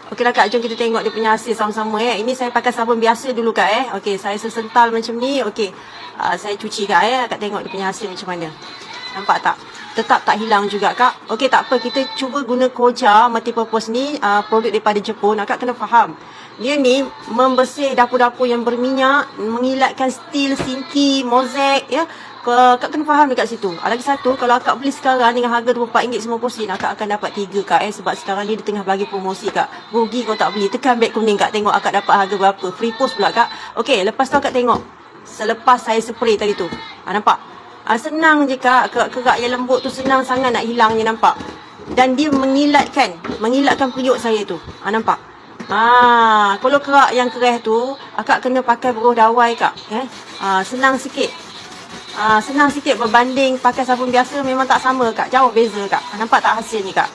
Okeylah Kak, jom kita tengok dia punya hasil sama-sama ya. Ini saya pakai sabun biasa dulu Kak Okey, saya sesental macam ni. Okey. Saya cuci Kak Kak tengok dia punya hasil macam mana. Nampak tak? Tetap tak hilang juga Kak. Okey, tak apa, kita cuba guna Koja multipurpose ni, produk daripada Jepun. Kak kena faham. Dia ni membersih dapur-dapur yang berminyak, mengilatkan steel, sinki, mozaik ya. Kak kena faham dekat situ. Lagi satu, kalau akak beli sekarang dengan harga RM24.90, akak akan dapat 3 Kak sebab sekarang dia tengah bagi promosi Kak. Rugi kalau tak beli. Tekan beg kuning Kak, tengok akak dapat harga berapa. Free post pula Kak. Okey, lepas tu akak tengok. Selepas saya spray tadi tu. Nampak? Senang je Kak. Kerak yang lembut tu senang sangat nak hilangnya, nampak? Dan dia mengilatkan periuk saya tu. Nampak? Kalau kerak yang kerah tu, akak kena pakai beruh dawai Kak. Senang sikit. Senang sikit berbanding pakai sabun biasa, memang tak sama Kak. Jauh beza Kak. Nampak tak hasil ni Kak?